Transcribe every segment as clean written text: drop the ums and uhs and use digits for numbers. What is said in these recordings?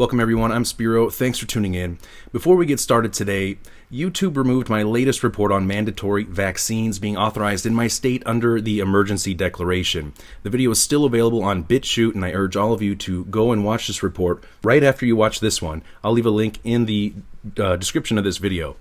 Welcome everyone, I'm Spiro. Thanks for tuning in. Before we get started today, YouTube removed my latest report on mandatory vaccines being authorized in my state under the emergency declaration. The video is still available on BitChute, and I urge all of you to go and watch this report right after you watch this one. I'll leave a link in the description of this video.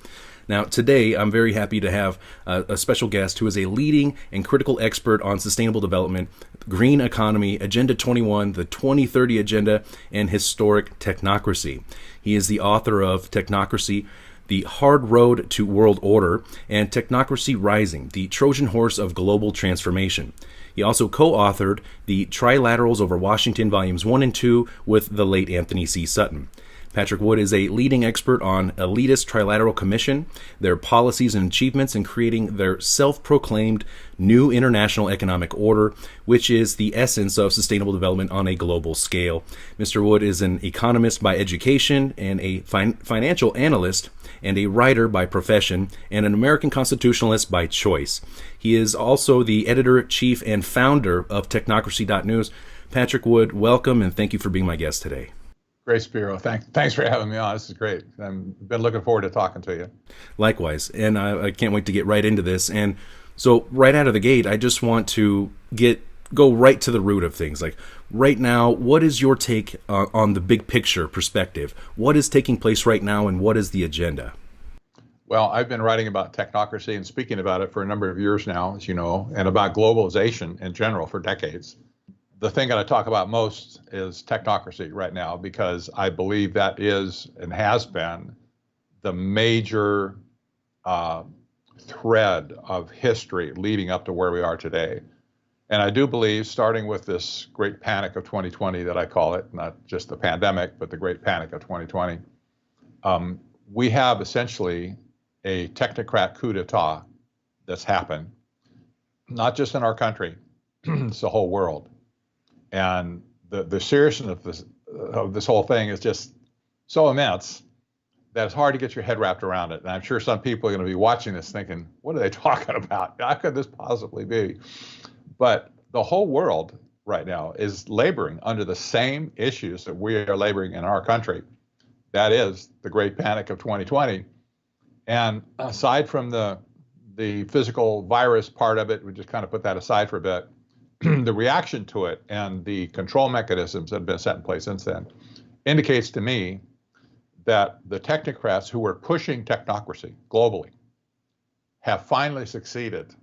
Now, today, I'm very happy to have a special guest who is a leading and critical expert on sustainable development, green economy, Agenda 21, the 2030 Agenda, and historic technocracy. He is the author of Technocracy, The Hard Road to World Order, and Technocracy Rising, the Trojan Horse of Global Transformation. He also co-authored the Trilaterals over Washington, Volumes 1 and 2, with the late Anthony C. Sutton. Patrick Wood is a leading expert on elitist trilateral commission, their policies and achievements in creating their self-proclaimed new international economic order, which is the essence of sustainable development on a global scale. Mr. Wood is an economist by education and a financial analyst and a writer by profession and an American constitutionalist by choice. He is also the editor-chief and founder of Technocracy.news. Patrick Wood, welcome and thank you for being my guest today. Great, Spiro. Thanks for having me on. This is great. I've been looking forward to talking to you. Likewise, and I can't wait to get right into this. And so right out of the gate, I just want to go right to the root of things. Like right now, what is your take on the big picture perspective? What is taking place right now, and what is the agenda? Well, I've been writing about technocracy and speaking about it for a number of years now, as you know, and about globalization in general for decades. The thing that I talk about most is technocracy right now, because I believe that is and has been the major thread of history leading up to where we are today. And I do believe, starting with this great panic of 2020 that I call it, not just the pandemic, but the great panic of 2020, we have essentially a technocrat coup d'etat that's happened, not just in our country, it's the whole world. And the seriousness of this whole thing is just so immense that it's hard to get your head wrapped around it. And I'm sure some people are going to be watching this thinking, what are they talking about? How could this possibly be? But the whole world right now is laboring under the same issues that we are laboring in our country. That is the great panic of 2020. And aside from the physical virus part of it, we just kind of put that aside for a bit. The reaction to it and the control mechanisms that have been set in place since then indicates to me that the technocrats who were pushing technocracy globally have finally succeeded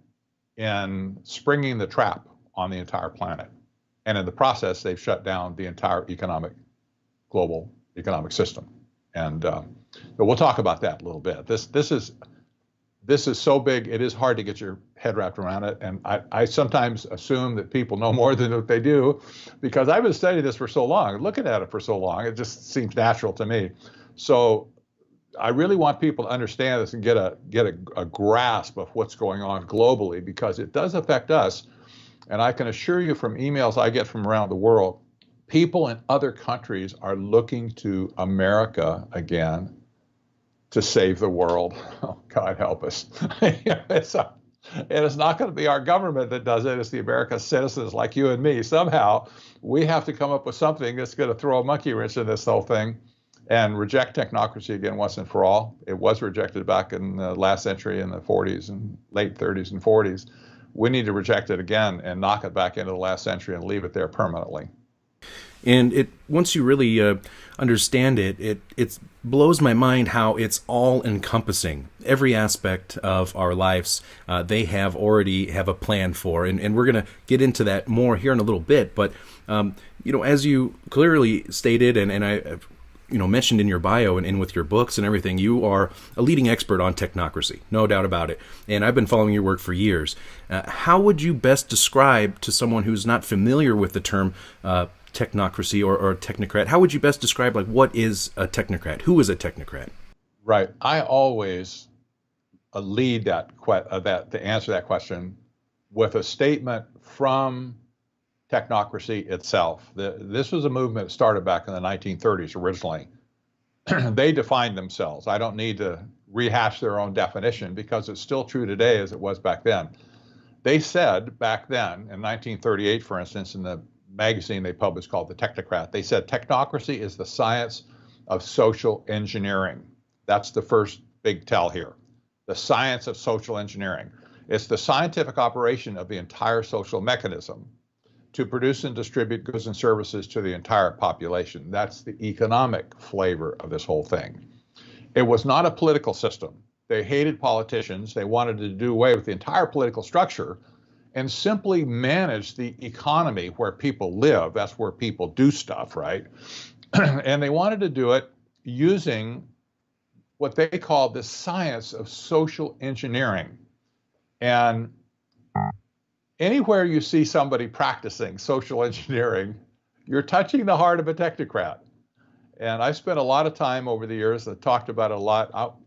in springing the trap on the entire planet. And in the process, they've shut down the entire global economic system. And but we'll talk about that a little bit. This is so big, it is hard to get your head wrapped around it. And I sometimes assume that people know more than what they do, because I've been studying this for so long, looking at it for so long, it just seems natural to me. So I really want people to understand this and get a grasp of what's going on globally, because it does affect us. And I can assure you from emails I get from around the world, people in other countries are looking to America again to save the world. Oh, God help us. It's not going to be our government that does it. It's the American citizens like you and me. Somehow we have to come up with something that's going to throw a monkey wrench in this whole thing and reject technocracy again once and for all. It was rejected back in the last century in the 40s and late 30s and 40s. We need to reject it again and knock it back into the last century and leave it there permanently. And once you really understand it blows my mind how it's all encompassing. Every aspect of our lives, they already have a plan for, and we're going to get into that more here in a little bit. But as you clearly stated, and I mentioned in your bio and with your books and everything, you are a leading expert on technocracy, no doubt about it. And I've been following your work for years. How would you best describe to someone who's not familiar with the term technocracy or technocrat, how would you best describe, like, what is a technocrat? Who is a technocrat? Right. I always lead to answer that question with a statement from technocracy itself. This was a movement that started back in the 1930s originally. They defined themselves. I don't need to rehash their own definition because it's still true today as it was back then. They said back then, in 1938, for instance, in the magazine they published called The Technocrat. They said technocracy is the science of social engineering. That's the first big tell here. The science of social engineering. It's the scientific operation of the entire social mechanism to produce and distribute goods and services to the entire population. That's the economic flavor of this whole thing. It was not a political system. They hated politicians. They wanted to do away with the entire political structure and simply manage the economy where people live. That's where people do stuff, right? And they wanted to do it using what they called the science of social engineering. And anywhere you see somebody practicing social engineering, you're touching the heart of a technocrat. And I spent a lot of time over the years that talked about it a lot,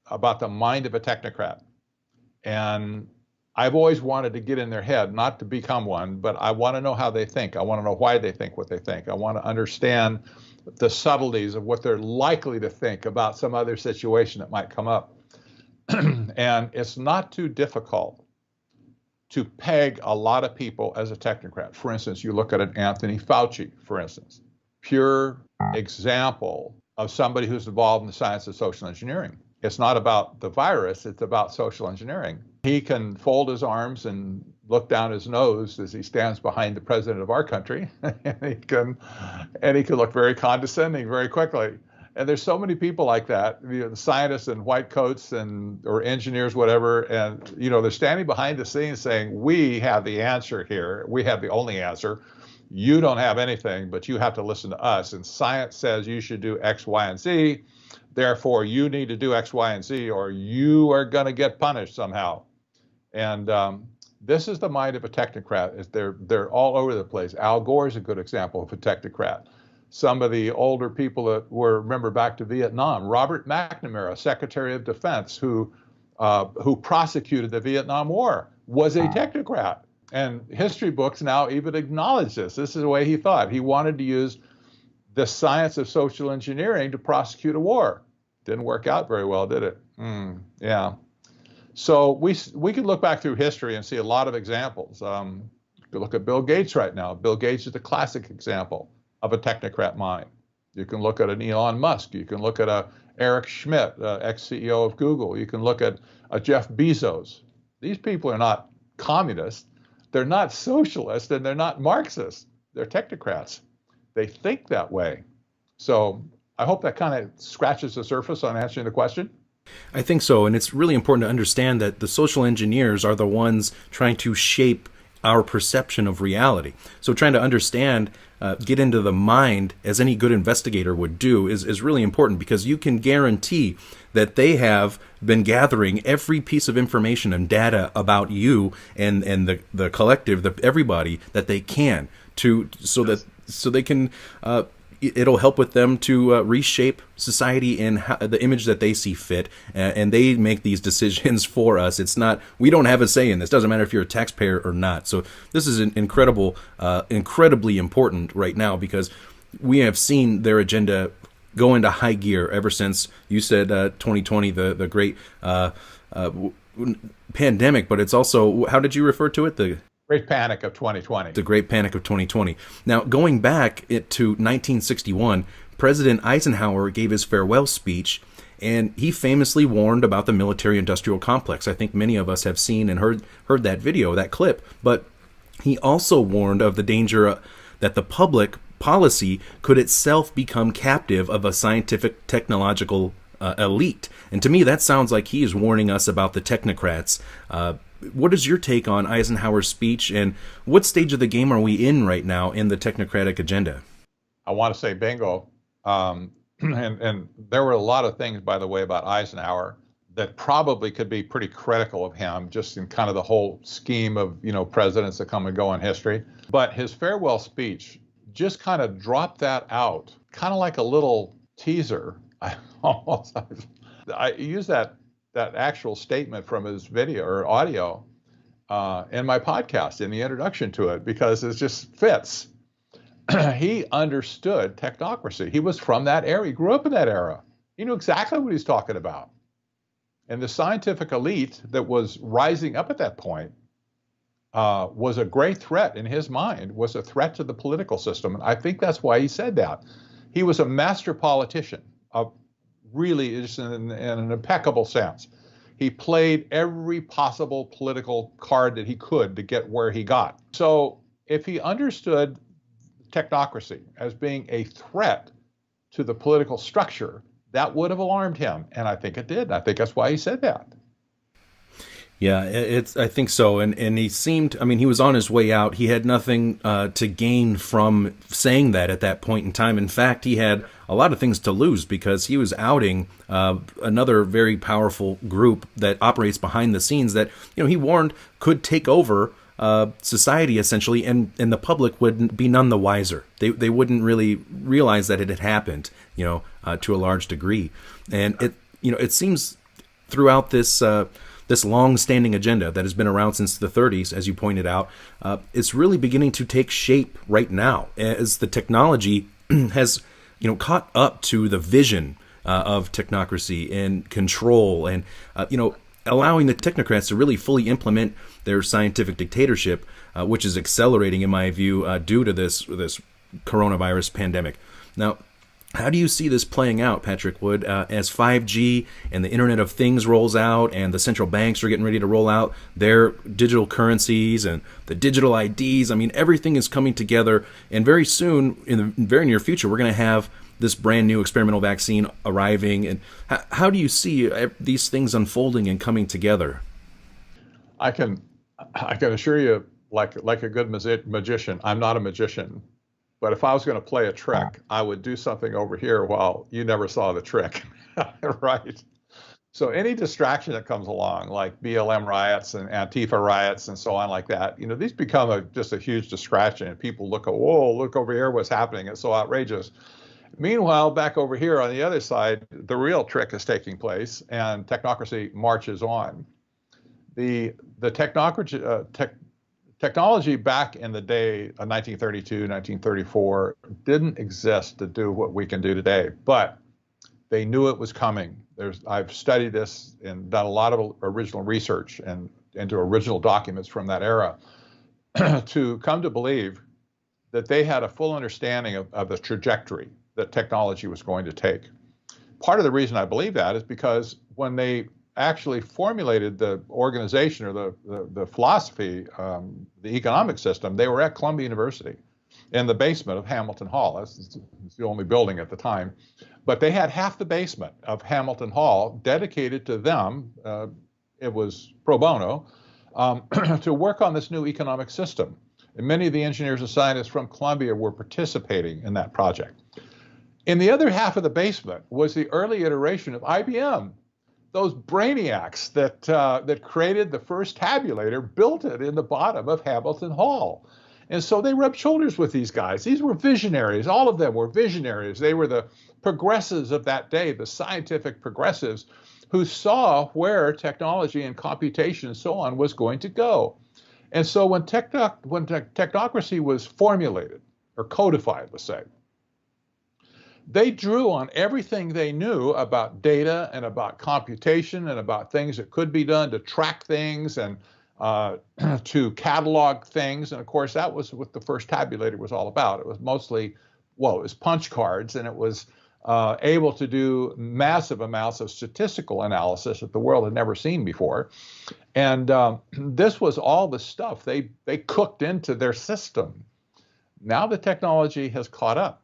about the mind of a technocrat. And I've always wanted to get in their head, not to become one, but I want to know how they think. I want to know why they think what they think. I want to understand the subtleties of what they're likely to think about some other situation that might come up. And it's not too difficult to peg a lot of people as a technocrat. For instance, you look at an Anthony Fauci, for instance, pure example of somebody who's involved in the science of social engineering. It's not about the virus, it's about social engineering. He can fold his arms and look down his nose as he stands behind the president of our country, and he can look very condescending very quickly. And there's so many people like that, the scientists in white coats or engineers, whatever, and they're standing behind the scenes saying, we have the answer here. We have the only answer. You don't have anything, but you have to listen to us. And science says you should do X, Y, and Z. Therefore, you need to do X, Y, and Z, or you are going to get punished somehow. And this is the mind of a technocrat. They're all over the place. Al Gore is a good example of a technocrat. Some of the older people that remember back to Vietnam, Robert McNamara, Secretary of Defense, who prosecuted the Vietnam War, was a technocrat. And history books now even acknowledge this. This is the way he thought. He wanted to use the science of social engineering to prosecute a war. Didn't work out very well, did it? Yeah. So we could look back through history and see a lot of examples. You could look at Bill Gates right now. Bill Gates is a classic example of a technocrat mind. You can look at an Elon Musk. You can look at a Eric Schmidt, ex-CEO of Google. You can look at a Jeff Bezos. These people are not communists. They're not socialists, and they're not Marxists. They're technocrats. They think that way. So I hope that kind of scratches the surface on answering the question. I think so. And it's really important to understand that the social engineers are the ones trying to shape our perception of reality. So trying to understand, get into the mind, as any good investigator would do, is really important, because you can guarantee that they have been gathering every piece of information and data about you and the collective, everybody that they can, so they can it'll help with them to reshape society in the image that they see fit, and they make these decisions for us. It's not, we don't have a say in this. Doesn't matter if you're a taxpayer or not. So this is incredibly important right now, because we have seen their agenda go into high gear ever since, you said 2020, the great pandemic, but it's also, how did you refer to it? The Great Panic of 2020. The Great Panic of 2020. Now, going back to 1961, President Eisenhower gave his farewell speech, and he famously warned about the military-industrial complex. I think many of us have seen and heard that video, that clip. But he also warned of the danger that the public policy could itself become captive of a scientific technological elite. And to me, that sounds like he is warning us about the technocrats. What is your take on Eisenhower's speech, and what stage of the game are we in right now in the technocratic agenda? I want to say bingo. And there were a lot of things, by the way, about Eisenhower that probably could be pretty critical of him, just in kind of the whole scheme of, presidents that come and go in history. But his farewell speech just kind of dropped that out, kind of like a little teaser. I use that actual statement from his video or audio in my podcast, in the introduction to it, because it just fits. He understood technocracy. He was from that era. He grew up in that era. He knew exactly what he's talking about. And the scientific elite that was rising up at that point was a great threat in his mind, was a threat to the political system. And I think that's why he said that. He was a master politician, really just in an impeccable sense. He played every possible political card that he could to get where he got. So if he understood technocracy as being a threat to the political structure, that would have alarmed him. And I think it did. I think that's why he said that. Yeah, I think so. And he seemed, I mean, he was on his way out. He had nothing to gain from saying that at that point in time. In fact, he had a lot of things to lose because he was outing another very powerful group that operates behind the scenes that, he warned could take over society essentially, and the public would be none the wiser. They wouldn't really realize that it had happened, to a large degree. And it seems throughout this long-standing agenda that has been around since the 30s, as you pointed out, it's really beginning to take shape right now as the technology has, caught up to the vision of technocracy and control, and allowing the technocrats to really fully implement their scientific dictatorship, which is accelerating, in my view, due to this coronavirus pandemic. Now, how do you see this playing out, Patrick Wood, as 5G and the Internet of Things rolls out and the central banks are getting ready to roll out their digital currencies and the digital IDs? I mean, everything is coming together, and very soon, in the very near future, we're going to have this brand new experimental vaccine arriving. And how do you see these things unfolding and coming together? I can assure you, like a good magician, I'm not a magician. But if I was going to play a trick, I would do something over here while you never saw the trick, right? So any distraction that comes along, like BLM riots and Antifa riots and so on like that, these become just a huge distraction. And people whoa, look over here, what's happening? It's so outrageous. Meanwhile, back over here on the other side, the real trick is taking place and technocracy marches on. The technology back in the day, 1932, 1934, didn't exist to do what we can do today, but they knew it was coming. I've studied this and done a lot of original research and into original documents from that era to come to believe that they had a full understanding of the trajectory that technology was going to take. Part of the reason I believe that is because when they actually formulated the organization or the philosophy, the economic system, they were at Columbia University in the basement of Hamilton Hall. It's the only building at the time. But they had half the basement of Hamilton Hall dedicated to them. It was pro bono to work on this new economic system. And many of the engineers and scientists from Columbia were participating in that project. In the other half of the basement was the early iteration of IBM. Those brainiacs that created the first tabulator built it in the bottom of Hamilton Hall. And so they rubbed shoulders with these guys. These were visionaries. All of them were visionaries. They were the progressives of that day, the scientific progressives who saw where technology and computation and so on was going to go. And so when technocracy was formulated or codified, let's say, they drew on everything they knew about data and about computation and about things that could be done to track things and to catalog things. And of course, that was what the first tabulator was all about. It was mostly, it was punch cards, and it was able to do massive amounts of statistical analysis that the world had never seen before. And this was all the stuff they cooked into their system. Now the technology has caught up.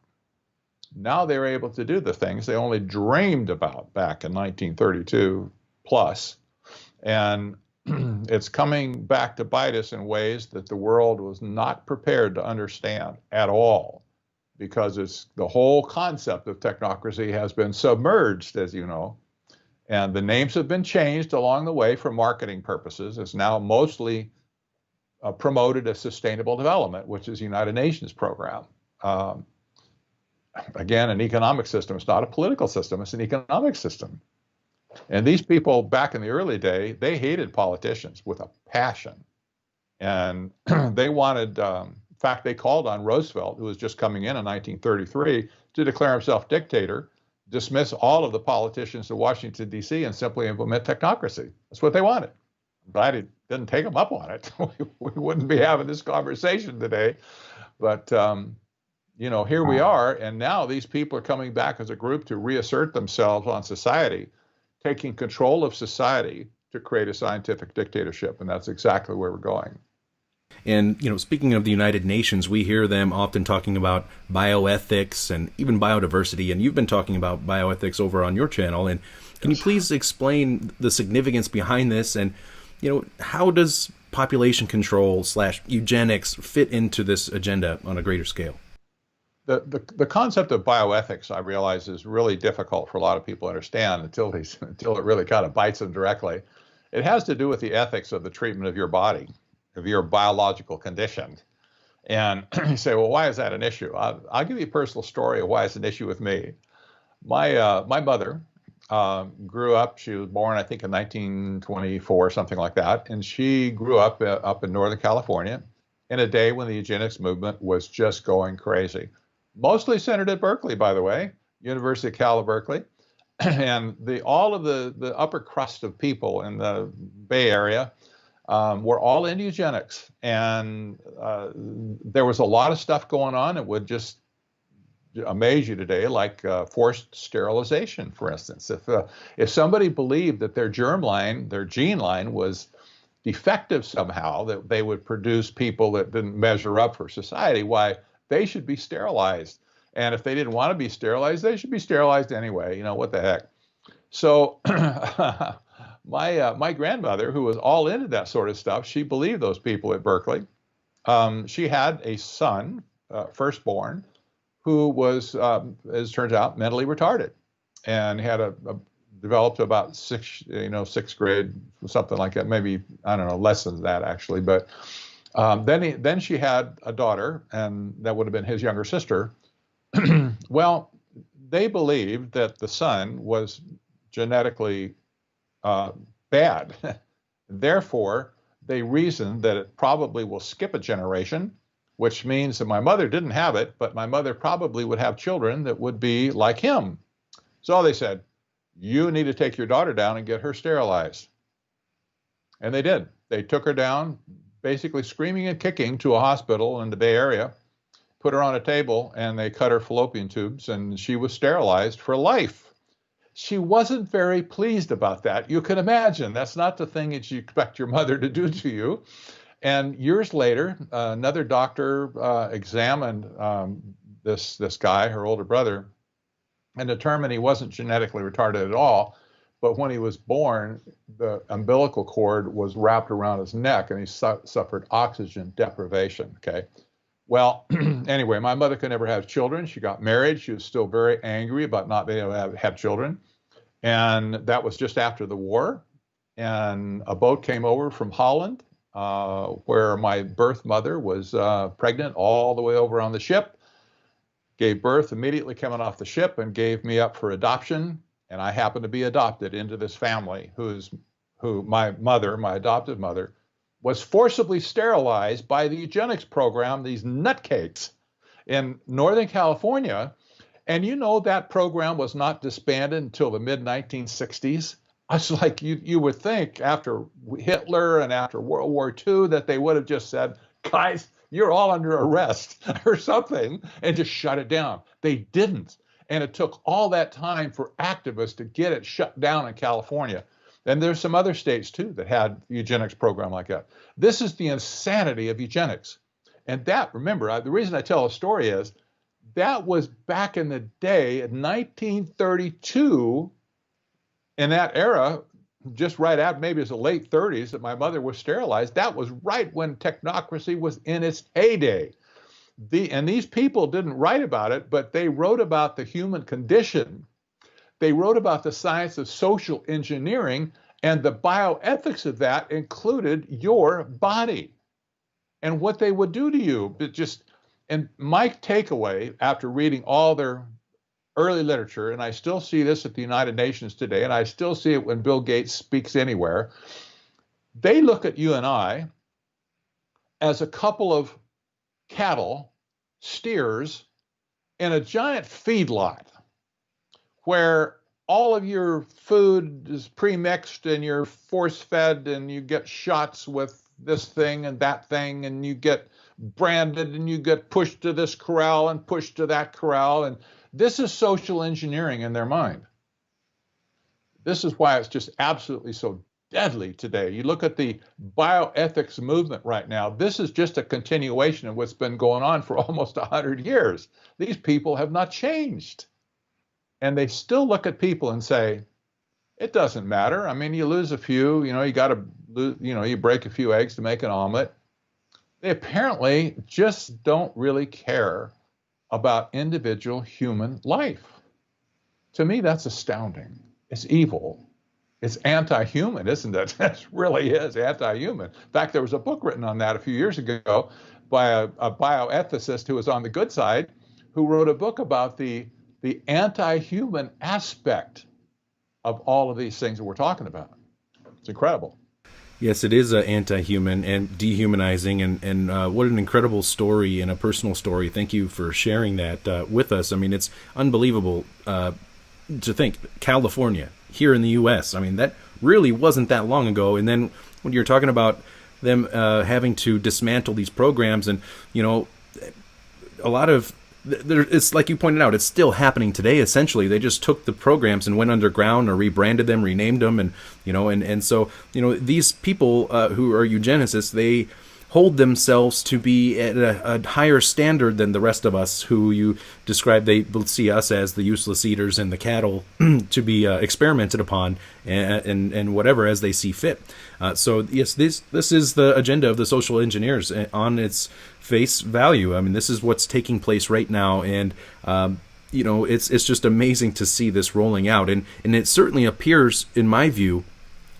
Now they're able to do the things they only dreamed about back in 1932 plus. And it's coming back to bite us in ways that the world was not prepared to understand at all, because the whole concept of technocracy has been submerged, as you know, and the names have been changed along the way for marketing purposes. It's now mostly promoted as sustainable development, which is the United Nations program. Again, an economic system. It's not a political system. It's an economic system. And these people back in the early day, they hated politicians with a passion. And they wanted, in fact, they called on Roosevelt, who was just coming in 1933, to declare himself dictator, dismiss all of the politicians in Washington, D.C., and simply implement technocracy. That's what they wanted. I'm glad didn't take them up on it, we wouldn't be having this conversation today. But here we are, and now these people are coming back as a group to reassert themselves on society, taking control of society to create a scientific dictatorship, and that's exactly where we're going. And, speaking of the United Nations, we hear them often talking about bioethics and even biodiversity. And you've been talking about bioethics over on your channel. And can you please explain the significance behind this? And, how does population control / eugenics fit into this agenda on a greater scale? The concept of bioethics, I realize, is really difficult for a lot of people to understand until it really kind of bites them directly. It has to do with the ethics of the treatment of your body, of your biological condition. And you say, well, why is that an issue? I'll give you a personal story of why it's an issue with me. My mother grew up. She was born, I think, in 1924, something like that. And she grew up in Northern California in a day when the eugenics movement was just going crazy. Mostly centered at Berkeley, by the way, University of Cal Berkeley. And all of the upper crust of people in the Bay Area were all into eugenics. And there was a lot of stuff going on that would just amaze you today, like forced sterilization, for instance. If somebody believed that their germline, their gene line was defective somehow, that they would produce people that didn't measure up for society, why, they should be sterilized. And if they didn't want to be sterilized, they should be sterilized anyway. What the heck? So my grandmother, who was all into that sort of stuff, she believed those people at Berkeley. She had a son, firstborn, who was, as it turns out, mentally retarded, and had developed about sixth grade, something like that. Maybe, I don't know, less than that actually. But then she had a daughter, and that would have been his younger sister. Well, they believed that the son was genetically bad. Therefore, they reasoned that it probably will skip a generation, which means that my mother didn't have it, but my mother probably would have children that would be like him. So they said, you need to take your daughter down and get her sterilized. And they did. They took her down, basically screaming and kicking, to a hospital in the Bay Area, put her on a table, and they cut her fallopian tubes, and she was sterilized for life. She wasn't very pleased about that. You can imagine that's not the thing that you expect your mother to do to you. And years later, another doctor examined this guy, her older brother, and determined he wasn't genetically retarded at all. But when he was born, the umbilical cord was wrapped around his neck, and he suffered oxygen deprivation. Okay. Well, anyway, my mother could never have children. She got married. She was still very angry about not being able to have children. And that was just after the war. And a boat came over from Holland, where my birth mother was pregnant all the way over on the ship, gave birth immediately coming off the ship, and gave me up for adoption. And I happened to be adopted into this family who my mother, my adoptive mother, was forcibly sterilized by the eugenics program, these nutcakes in Northern California. And that program was not disbanded until the mid-1960s. I was like, you would think after Hitler and after World War II that they would have just said, guys, you're all under arrest or something, and just shut it down. They didn't. And it took all that time for activists to get it shut down in California. And there's some other states, too, that had a eugenics program like that. This is the insanity of eugenics. And that, remember, the reason I tell a story is that was back in the day in 1932, in that era, just right after, maybe it was the late 30s, that my mother was sterilized. That was right when technocracy was in its heyday. And these people didn't write about it, but they wrote about the human condition. They wrote about the science of social engineering, and the bioethics of that included your body and what they would do to you. And my takeaway after reading all their early literature, and I still see this at the United Nations today, and I still see it when Bill Gates speaks anywhere, they look at you and I as a couple of cattle, steers, in a giant feedlot, where all of your food is pre-mixed and you're force-fed and you get shots with this thing and that thing and you get branded and you get pushed to this corral and pushed to that corral. And this is social engineering in their mind. This is why it's just absolutely so deadly today. You look at the bioethics movement right now. This is just a continuation of what's been going on for almost 100 years. These people have not changed. And they still look at people and say, it doesn't matter. I mean, you lose a few, you got to lose, you break a few eggs to make an omelet. They apparently just don't really care about individual human life. To me, that's astounding. It's evil. It's anti-human, isn't it? It really is anti-human. In fact, there was a book written on that a few years ago by a bioethicist who was on the good side, who wrote a book about the anti-human aspect of all of these things that we're talking about. It's incredible. Yes, it is anti-human and dehumanizing, and what an incredible story and a personal story. Thank you for sharing that with us. I mean, it's unbelievable to think California, here in the U.S., I mean, that really wasn't that long ago. And then when you're talking about them having to dismantle these programs, and, a lot of, it's like you pointed out, it's still happening today. Essentially, they just took the programs and went underground or rebranded them, renamed them, and so these people who are eugenicists, they hold themselves to be at a higher standard than the rest of us, who you describe. They see us as the useless eaters and the cattle to be experimented upon and whatever as they see fit. So yes, this is the agenda of the social engineers on its face value. I mean, this is what's taking place right now, and it's just amazing to see this rolling out, and it certainly appears, in my view,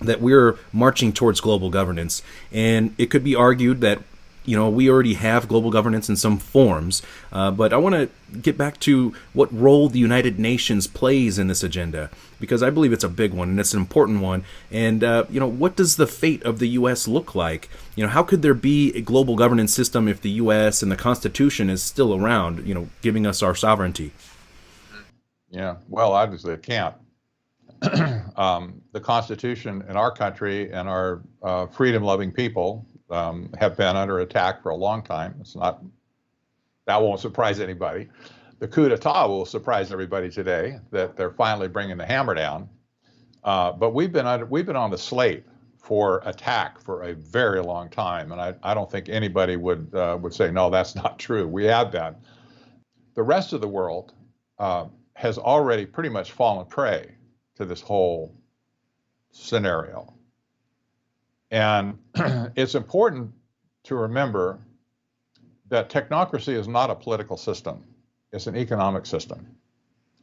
that we're marching towards global governance. And it could be argued that we already have global governance in some forms, but I want to get back to what role the United Nations plays in this agenda, because I believe it's a big one and it's an important one. And what does the fate of the U.S. look like? How could there be a global governance system if the U.S. and the Constitution is still around, giving us our sovereignty? Yeah, well, obviously it can't. The Constitution in our country and our freedom-loving people have been under attack for a long time. That won't surprise anybody. The coup d'etat will surprise everybody today, that they're finally bringing the hammer down. But we've been on the slate for attack for a very long time, and I don't think anybody would say no, that's not true. We have been. The rest of the world has already pretty much fallen prey to this whole scenario. And it's important to remember that technocracy is not a political system. It's an economic system.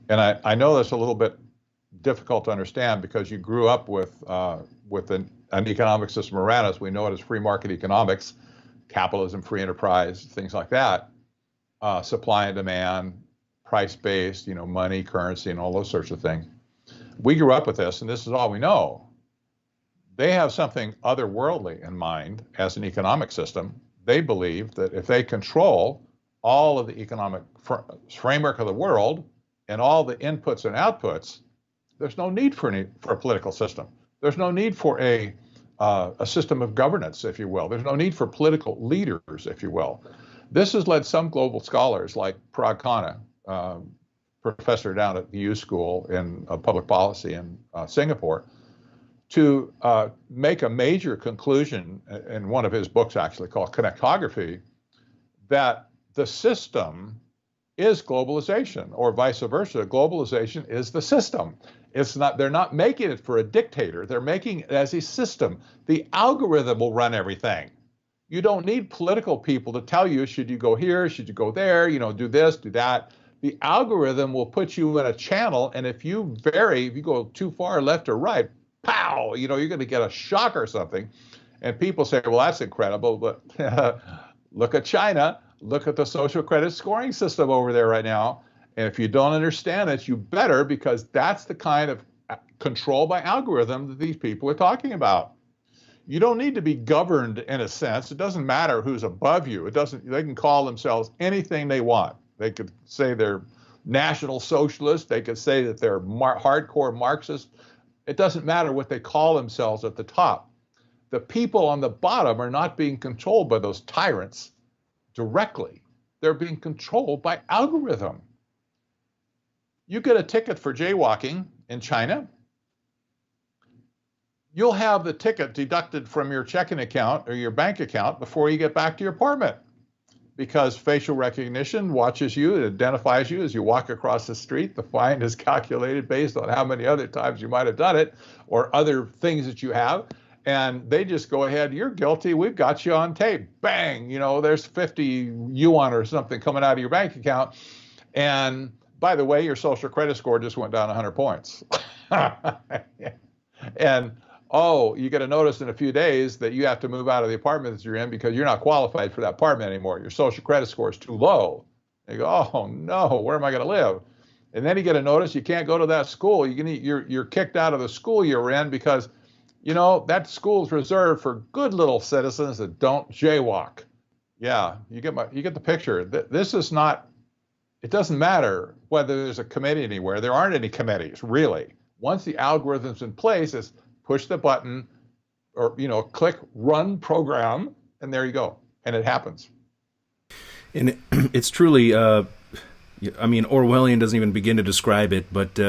And I know that's a little bit difficult to understand because you grew up with an economic system around us. We know it as free market economics, capitalism, free enterprise, things like that, supply and demand, price-based, money, currency, and all those sorts of things. We grew up with this, and this is all we know. They have something otherworldly in mind as an economic system. They believe that if they control all of the economic framework of the world and all the inputs and outputs, there's no need for a political system. There's no need for a system of governance, if you will. There's no need for political leaders, if you will. This has led some global scholars like Parag Khanna, professor down at the U School in Public Policy in Singapore, to make a major conclusion in one of his books, actually called Connectography, that the system is globalization, or vice versa. Globalization is the system. It's not. They're not making it for a dictator. They're making it as a system. The algorithm will run everything. You don't need political people to tell you, should you go here, should you go there, do this, do that. The algorithm will put you in a channel, and if you go too far left or right, pow, you're going to get a shock or something. And people say, well, that's incredible, but look at China. Look at the social credit scoring system over there right now. And if you don't understand it, you better, because that's the kind of control by algorithm that these people are talking about. You don't need to be governed in a sense. It doesn't matter who's above you. They can call themselves anything they want. They could say they're National Socialists. They could say that they're hardcore Marxists. It doesn't matter what they call themselves at the top. The people on the bottom are not being controlled by those tyrants directly. They're being controlled by algorithm. You get a ticket for jaywalking in China, you'll have the ticket deducted from your checking account or your bank account before you get back to your apartment, because facial recognition watches you, it identifies you as you walk across the street. The fine is calculated based on how many other times you might have done it or other things that you have. And they just go ahead, you're guilty, we've got you on tape. Bang, there's 50 yuan or something coming out of your bank account. And by the way, your social credit score just went down 100 points. And you get a notice in a few days that you have to move out of the apartment that you're in because you're not qualified for that apartment anymore. Your social credit score is too low. You go, oh no, where am I going to live? And then you get a notice you can't go to that school. You're kicked out of the school you're in because, that school is reserved for good little citizens that don't jaywalk. Yeah, you get the picture. This is not. It doesn't matter whether there's a committee anywhere. There aren't any committees, really. Once the algorithm's in place, it's push the button or, click run program, and there you go. And it happens. And it's truly, Orwellian doesn't even begin to describe it, but,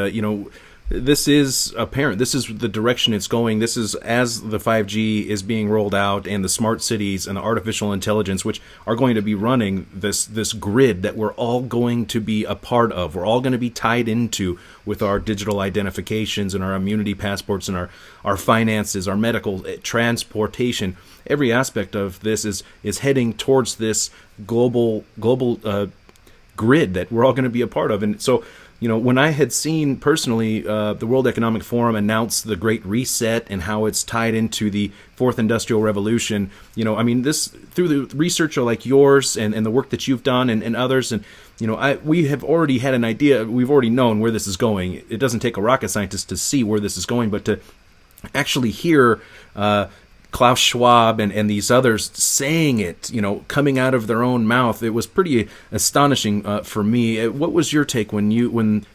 this is apparent. This is the direction it's going. This is as the 5G is being rolled out and the smart cities and the artificial intelligence, which are going to be running this grid that we're all going to be a part of. We're all going to be tied into with our digital identifications and our immunity passports and our finances, our medical transportation. Every aspect of this is heading towards this global grid that we're all going to be a part of. And so, when I had seen personally the World Economic Forum announce the Great Reset and how it's tied into the Fourth Industrial Revolution, this through the research like yours and the work that you've done and others, and we have already had an idea. We've already known where this is going. It doesn't take a rocket scientist to see where this is going, but to actually hear Klaus Schwab and these others saying it, coming out of their own mouth. It was pretty astonishing for me. What was your take when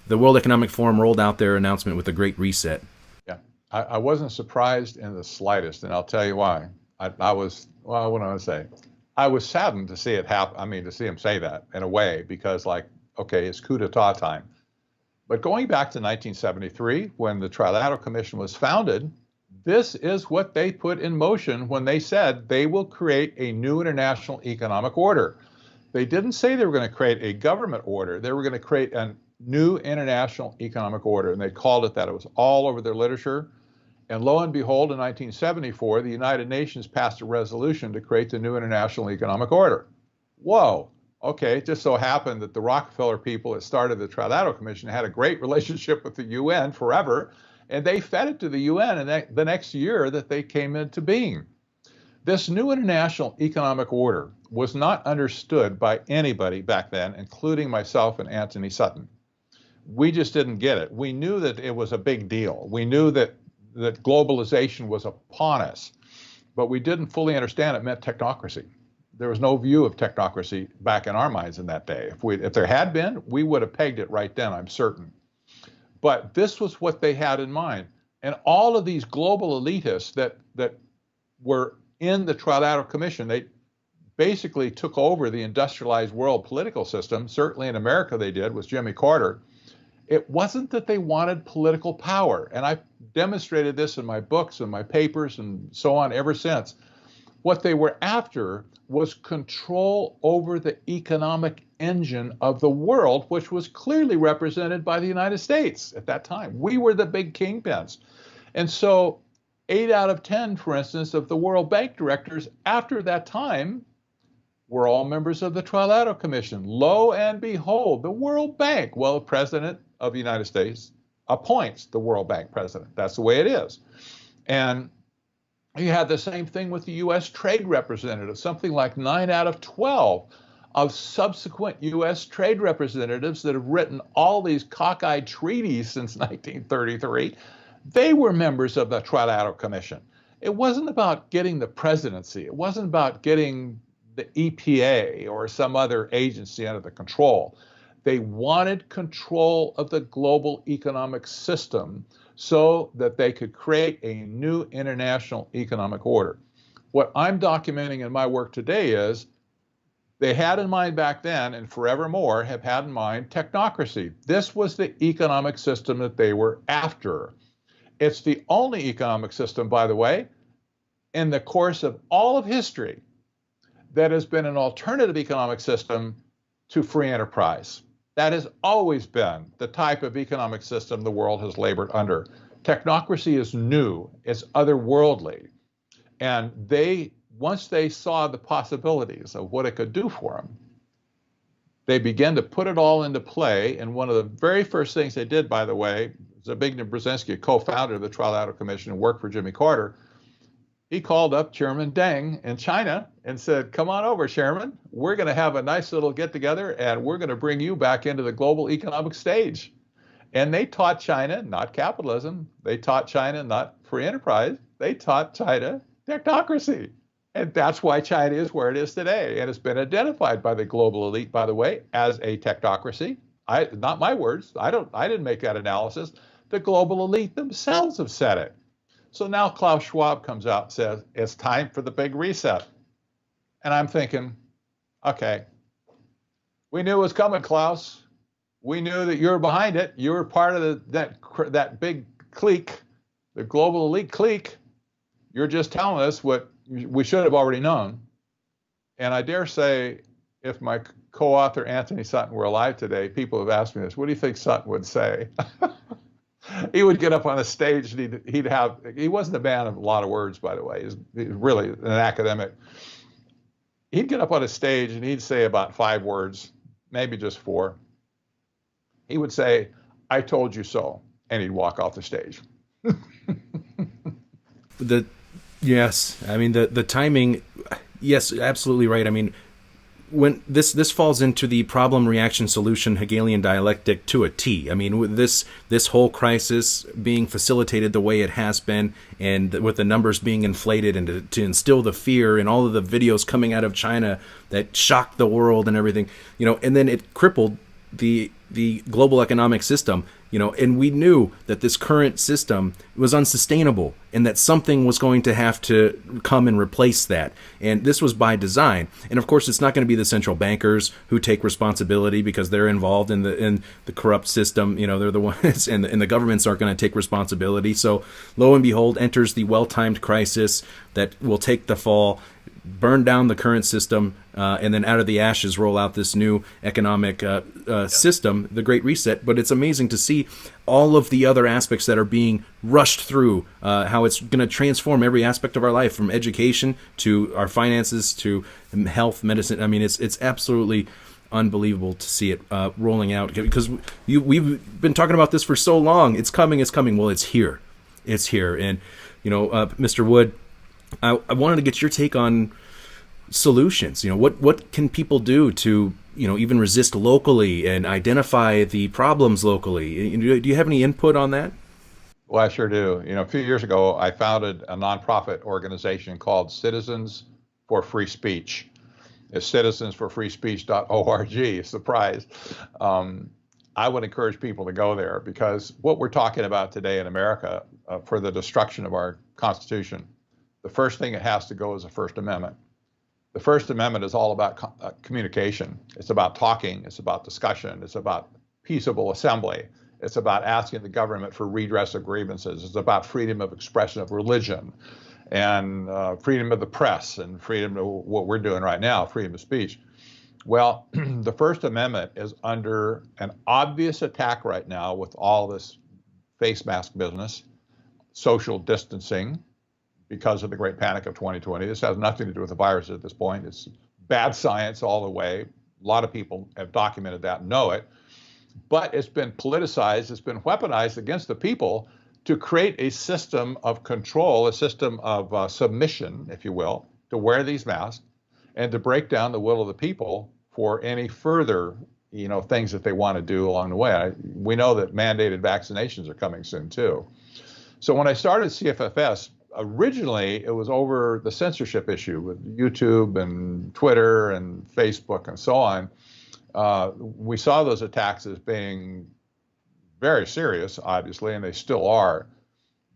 the World Economic Forum rolled out their announcement with the Great Reset? Yeah, I wasn't surprised in the slightest, and I'll tell you why. I was, what do I want to say? I was saddened to see it happen. To see him say that in a way, because it's coup d'etat time. But going back to 1973, when the Trilateral Commission was founded, this is what they put in motion when they said they will create a new international economic order. They didn't say they were going to create a government order. They were going to create a new international economic order, and they called it that. It was all over their literature. And lo and behold, in 1974, the United Nations passed a resolution to create the new international economic order. Whoa. Okay, it just so happened that the Rockefeller people that started the Trilateral Commission had a great relationship with the UN forever, and they fed it to the UN and the next year that they came into being. This new international economic order was not understood by anybody back then, including myself and Anthony Sutton. We just didn't get it. We knew that it was a big deal. We knew that globalization was upon us, but we didn't fully understand it meant technocracy. There was no view of technocracy back in our minds in that day. If there had been, we would have pegged it right then, I'm certain. But this was what they had in mind. And all of these global elitists that were in the Trilateral Commission, they basically took over the industrialized world political system. Certainly in America they did, with Jimmy Carter. It wasn't that they wanted political power. And I've demonstrated this in my books and my papers and so on ever since. What they were after was control over the economic engine of the world, which was clearly represented by the United States at that time. We were the big kingpins. And so 8 out of 10, for instance, of the World Bank directors after that time were all members of the Trilateral Commission. Lo and behold, the World Bank, the President of the United States appoints the World Bank president. That's the way it is. And you had the same thing with the U.S. trade representatives. Something like 9 out of 12 of subsequent U.S. trade representatives that have written all these cockeyed treaties since 1933, they were members of the Trilateral Commission. It wasn't about getting the presidency. It wasn't about getting the EPA or some other agency under the control. They wanted control of the global economic system so that they could create a new international economic order. What I'm documenting in my work today is they had in mind back then, and forevermore have had in mind, technocracy. This was the economic system that they were after. It's the only economic system, by the way, in the course of all of history that has been an alternative economic system to free enterprise. That has always been the type of economic system the world has labored under. Technocracy is new, it's otherworldly. And once they saw the possibilities of what it could do for them, they began to put it all into play. And one of the very first things they did, by the way, Zbigniew Brzezinski, a co-founder of the Trilateral Commission and worked for Jimmy Carter, he called up Chairman Deng in China and said, come on over, Chairman. We're going to have a nice little get together and we're going to bring you back into the global economic stage. And they taught China not capitalism. They taught China not free enterprise. They taught China technocracy. And that's why China is where it is today. And it's been identified by the global elite, by the way, as a technocracy. Not my words. I didn't make that analysis. The global elite themselves have said it. So now Klaus Schwab comes out and says, it's time for the big reset. And I'm thinking, okay, we knew it was coming, Klaus. We knew that you were behind it. You were part of that big clique, the global elite clique. You're just telling us what we should have already known. And I dare say, if my co-author Anthony Sutton were alive today, people have asked me this, what do you think Sutton would say? He would get up on a stage and he wasn't a man of a lot of words, by the way. He's really an academic. He'd get up on a stage and he'd say about 5 words, maybe just 4. He would say, I told you so. And he'd walk off the stage. Yes. I mean, the timing, yes, absolutely right. I mean, when this falls into the problem reaction solution Hegelian dialectic to a T. I mean, with this whole crisis being facilitated the way it has been, and with the numbers being inflated, and to instill the fear and all of the videos coming out of China that shocked the world and everything, and then it crippled the global economic system, and we knew that this current system was unsustainable and that something was going to have to come and replace that. And this was by design. And of course, it's not going to be the central bankers who take responsibility because they're involved in the corrupt system. They're the ones, and the governments aren't going to take responsibility. So lo and behold, enters the well-timed crisis that will take the fall, burn down the current system, and then out of the ashes roll out this new economic system, the Great Reset. But it's amazing to see all of the other aspects that are being rushed through, how it's going to transform every aspect of our life, from education to our finances to health, medicine. I mean, it's absolutely unbelievable to see it rolling out, because we've been talking about this for so long. It's coming. Well, it's here. And, Mr. Wood, I wanted to get your take on solutions. What can people do to, even resist locally and identify the problems locally? Do you have any input on that? Well, I sure do. A few years ago, I founded a nonprofit organization called Citizens for Free Speech. It's citizensforfreespeech.org. Surprise. I would encourage people to go there, because what we're talking about today in America for the destruction of our Constitution, the first thing it has to go is the First Amendment. The First Amendment is all about communication. It's about talking. It's about discussion. It's about peaceable assembly. It's about asking the government for redress of grievances. It's about freedom of expression of religion, and freedom of the press, and freedom of what we're doing right now, freedom of speech. Well, the First Amendment is under an obvious attack right now with all this face mask business, social distancing, because of the great panic of 2020. This has nothing to do with the virus at this point. It's bad science all the way. A lot of people have documented that and know it. But it's been politicized, it's been weaponized against the people to create a system of control, a system of submission, if you will, to wear these masks and to break down the will of the people for any further things that they want to do along the way. We know that mandated vaccinations are coming soon too. So when I started CFFS, originally, it was over the censorship issue with YouTube and Twitter and Facebook and so on. We saw those attacks as being very serious, obviously, and they still are.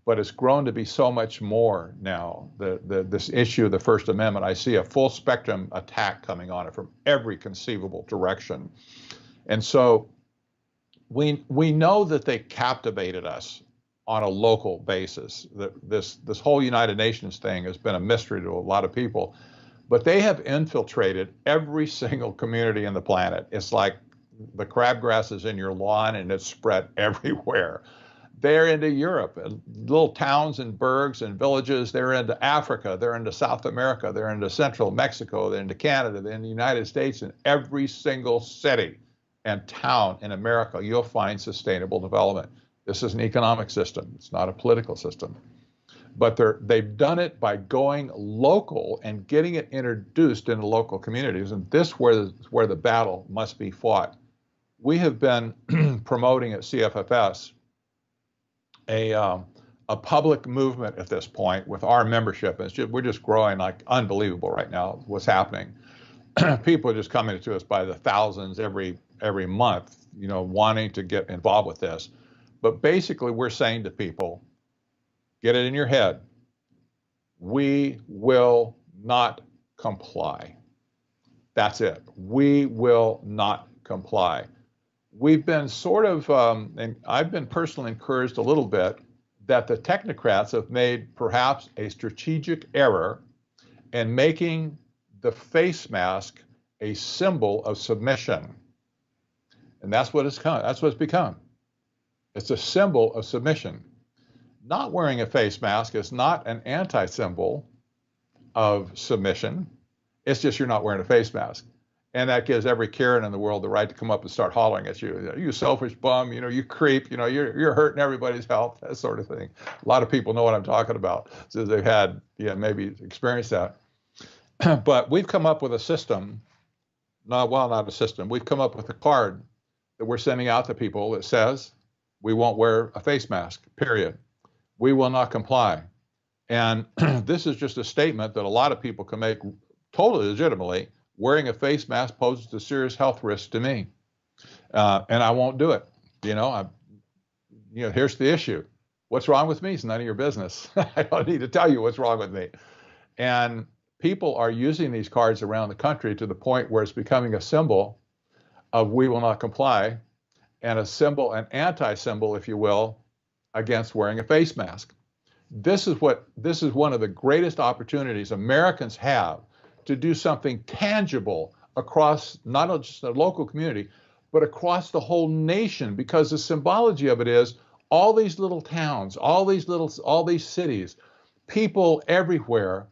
But it's grown to be so much more now. This issue of the First Amendment, I see a full spectrum attack coming on it from every conceivable direction. And so we know that they captivated us on a local basis. This whole United Nations thing has been a mystery to a lot of people, but they have infiltrated every single community on the planet. It's like the crabgrass is in your lawn and it's spread everywhere. They're into Europe, little towns and burgs and villages. They're into Africa. They're into South America. They're into Central Mexico. They're into Canada. They're in the United States. In every single city and town in America, you'll find sustainable development. This is an economic system. It's not a political system. But they've done it by going local and getting it introduced into local communities. And this is where the battle must be fought. We have been promoting at CFFS a public movement at this point with our membership. We're just growing like unbelievable right now, what's happening. People are just coming to us by the thousands every month, wanting to get involved with this. But basically, we're saying to people, get it in your head, we will not comply. That's it. We will not comply. We've been sort of, and I've been personally encouraged a little bit, that the technocrats have made perhaps a strategic error in making the face mask a symbol of submission. And that's what it's become. It's a symbol of submission. Not wearing a face mask is not an anti-symbol of submission. It's just you're not wearing a face mask. And that gives every Karen in the world the right to come up and start hollering at you. You selfish bum, you creep, you're hurting everybody's health, that sort of thing. A lot of people know what I'm talking about, since they've had, maybe experienced that. But we've come up with a system, not a system. We've come up with a card that we're sending out to people that says, we won't wear a face mask, period. We will not comply. And this is just a statement that a lot of people can make totally legitimately. Wearing a face mask poses a serious health risk to me, and I won't do it. Here's the issue. What's wrong with me is none of your business. I don't need to tell you what's wrong with me. And people are using these cards around the country to the point where it's becoming a symbol of we will not comply, and a symbol, an anti-symbol, if you will, against wearing a face mask. This is one of the greatest opportunities Americans have to do something tangible across not just the local community, but across the whole nation, because the symbology of it is all these little towns, all these cities, people everywhere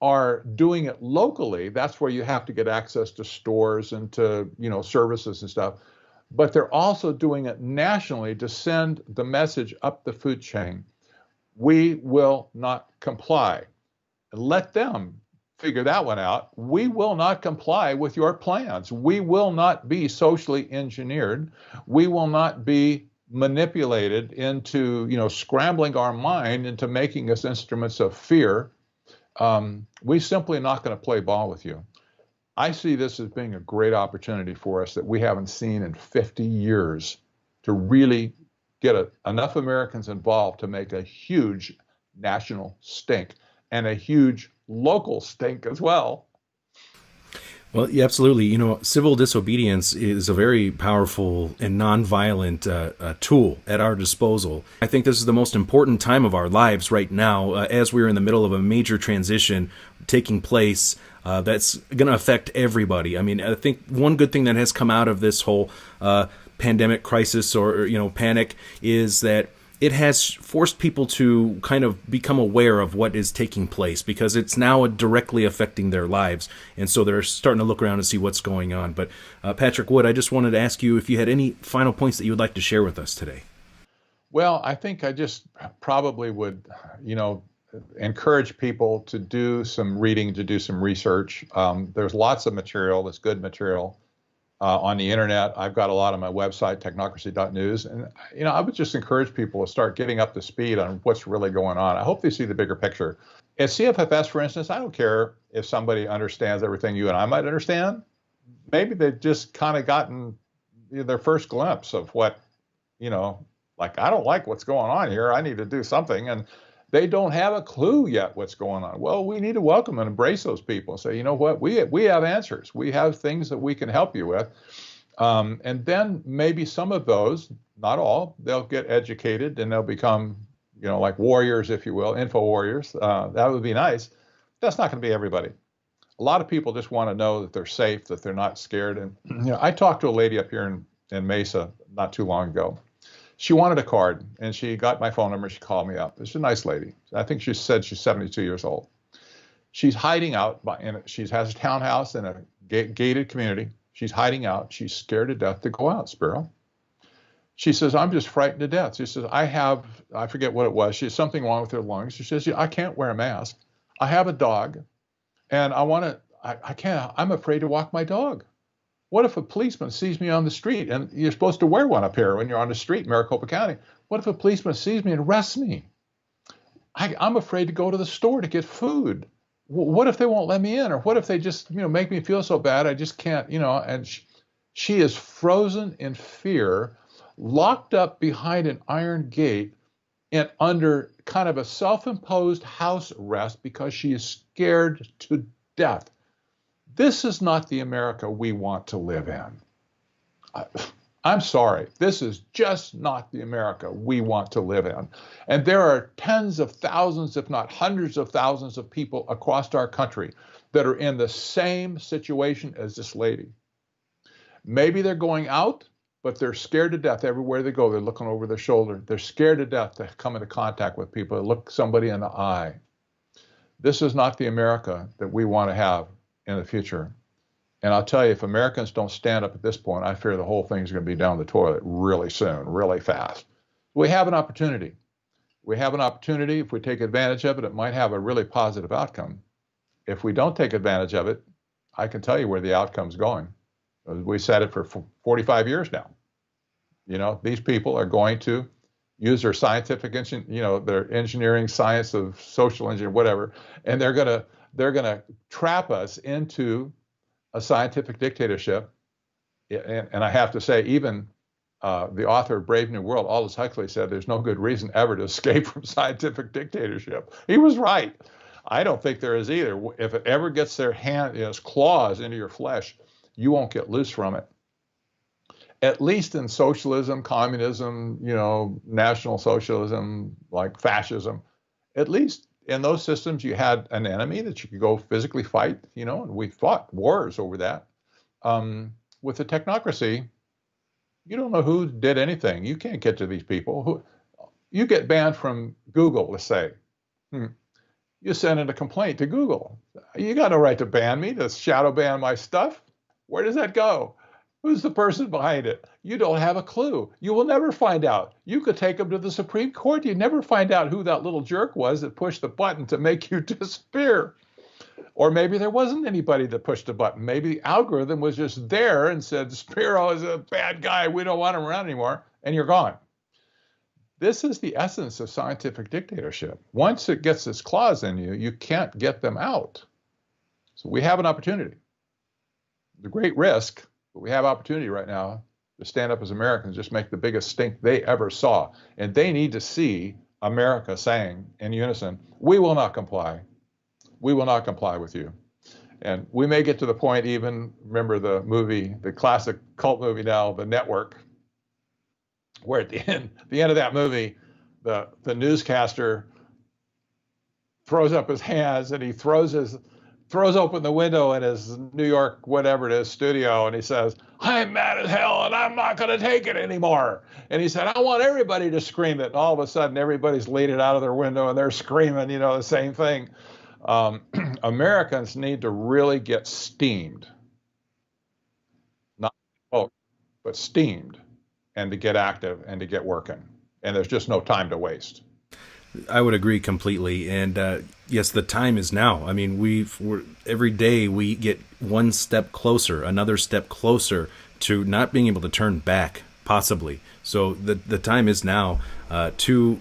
are doing it locally. That's where you have to get access to stores and to, services and stuff. But they're also doing it nationally to send the message up the food chain. We will not comply. And let them figure that one out. We will not comply with your plans. We will not be socially engineered. We will not be manipulated into, scrambling our mind into making us instruments of fear. We're simply not going to play ball with you. I see this as being a great opportunity for us that we haven't seen in 50 years to really get enough Americans involved to make a huge national stink and a huge local stink as well. Well, yeah, absolutely. Civil disobedience is a very powerful and nonviolent tool at our disposal. I think this is the most important time of our lives right now, as we're in the middle of a major transition taking place that's going to affect everybody. I mean, I think one good thing that has come out of this whole pandemic crisis or panic is that it has forced people to kind of become aware of what is taking place, because it's now directly affecting their lives. And so they're starting to look around and see what's going on. But Patrick Wood, I just wanted to ask you if you had any final points that you would like to share with us today. Well, I think I just probably would, encourage people to do some reading, to do some research. There's lots of material that's good material on the internet. I've got a lot on my website, technocracy.news. And, I would just encourage people to start getting up to speed on what's really going on. I hope they see the bigger picture. At CFFS, for instance, I don't care if somebody understands everything you and I might understand. maybe they've just kind of gotten their first glimpse of what, like, I don't like what's going on here. I need to do something. And they don't have a clue yet what's going on. Well, we need to welcome and embrace those people and say, you know what, we have answers. We have things that we can help you with. And then maybe some of those, not all, they'll get educated and they'll become, like warriors, if you will, info warriors. That would be nice. That's not going to be everybody. A lot of people just want to know that they're safe, that they're not scared. And I talked to a lady up here in Mesa not too long ago. She wanted a card, and she got my phone number. She called me up. She's a nice lady. I think she said she's 72 years old. She's hiding out, she has a townhouse in a gated community. She's hiding out. She's scared to death to go out, Spiro. She says, I'm just frightened to death. She says, I forget what it was. She has something wrong with her lungs. She says, I can't wear a mask. I have a dog, and I can't, I'm afraid to walk my dog. What if a policeman sees me on the street? And you're supposed to wear one up here when you're on the street in Maricopa County. What if a policeman sees me and arrests me? I'm afraid to go to the store to get food. What if they won't let me in? Or what if they just, make me feel so bad I just can't, and she is frozen in fear, locked up behind an iron gate and under kind of a self-imposed house arrest because she is scared to death. This is not the America we want to live in. I'm sorry. This is just not the America we want to live in. And there are tens of thousands, if not hundreds of thousands of people across our country that are in the same situation as this lady. Maybe they're going out, but they're scared to death everywhere they go. They're looking over their shoulder. They're scared to death to come into contact with people, to look somebody in the eye. This is not the America that we want to have in the future. And I'll tell you, if Americans don't stand up at this point, I fear the whole thing's going to be down the toilet really soon, really fast. We have an opportunity. We have an opportunity. If we take advantage of it, it might have a really positive outcome. If we don't take advantage of it, I can tell you where the outcome's going. We said it for 45 years now. These people are going to use their scientific, their engineering, science of social engineering, whatever, and they're going to trap us into a scientific dictatorship. And I have to say, even the author of Brave New World, Aldous Huxley, said there's no good reason ever to escape from scientific dictatorship. He was right. I don't think there is either. If it ever gets their its claws into your flesh, you won't get loose from it. At least in socialism, communism, national socialism, like fascism, at least in those systems, you had an enemy that you could go physically fight, and we fought wars over that. With the technocracy, you don't know who did anything. You can't get to these people. You get banned from Google, let's say. You send in a complaint to Google. You got no right to ban me, to shadow ban my stuff. Where does that go? Who's the person behind it? You don't have a clue. You will never find out. You could take them to the Supreme Court. You never find out who that little jerk was that pushed the button to make you disappear. Or maybe there wasn't anybody that pushed the button. Maybe the algorithm was just there and said, Spiro is a bad guy. We don't want him around anymore. And you're gone. This is the essence of scientific dictatorship. Once it gets its claws in you, you can't get them out. So we have an opportunity. The great risk, but we have opportunity right now to stand up as Americans, just make the biggest stink they ever saw. And they need to see America saying in unison, we will not comply. We will not comply with you. And we may get to the point even, remember the movie, the classic cult movie now, The Network, where at the end of that movie, the newscaster throws up his hands and he throws open the window in his New York, whatever it is, studio, and he says, I'm mad as hell and I'm not going to take it anymore. And he said, I want everybody to scream it. And all of a sudden, everybody's leaning out of their window and they're screaming, the same thing. Americans need to really get steamed. Not smoked, but steamed, and to get active and to get working. And there's just no time to waste. I would agree completely. And yes, the time is now. I mean, we're every day we get one step closer, another step closer to not being able to turn back, possibly. So the time is now to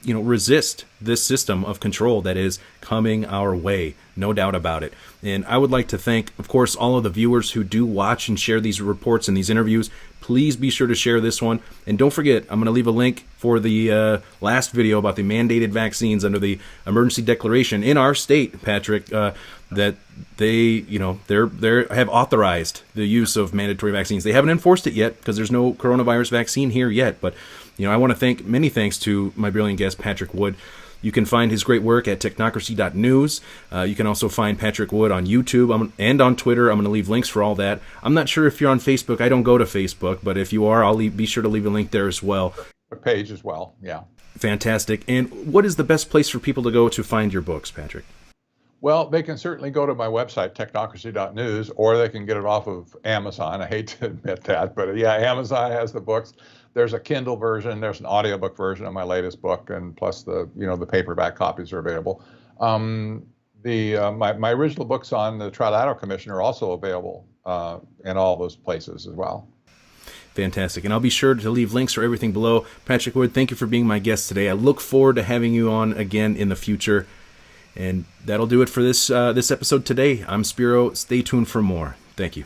resist this system of control that is coming our way. No doubt about it. And I would like to thank, of course, all of the viewers who do watch and share these reports and these interviews. Please be sure to share this one. And don't forget, I'm going to leave a link for the last video about the mandated vaccines under the emergency declaration in our state, Patrick, that they have authorized the use of mandatory vaccines. They haven't enforced it yet because there's no coronavirus vaccine here yet. But, I want to thank, many thanks to my brilliant guest, Patrick Wood. You can find his great work at technocracy.news. You can also find Patrick Wood on YouTube and on Twitter. I'm going to leave links for all that. I'm not sure if you're on Facebook. I don't go to Facebook, but if you are, be sure to leave a link there as well. A page as well, yeah. Fantastic. And what is the best place for people to go to find your books, Patrick? Well, they can certainly go to my website, technocracy.news, or they can get it off of Amazon. I hate to admit that, but yeah, Amazon has the books. There's a Kindle version, there's an audiobook version of my latest book, and plus the paperback copies are available. My original books on the Trilateral Commission are also available in all those places as well. Fantastic. And I'll be sure to leave links for everything below. Patrick Wood, thank you for being my guest today. I look forward to having you on again in the future. And that'll do it for this episode today. I'm Spiro. Stay tuned for more. Thank you.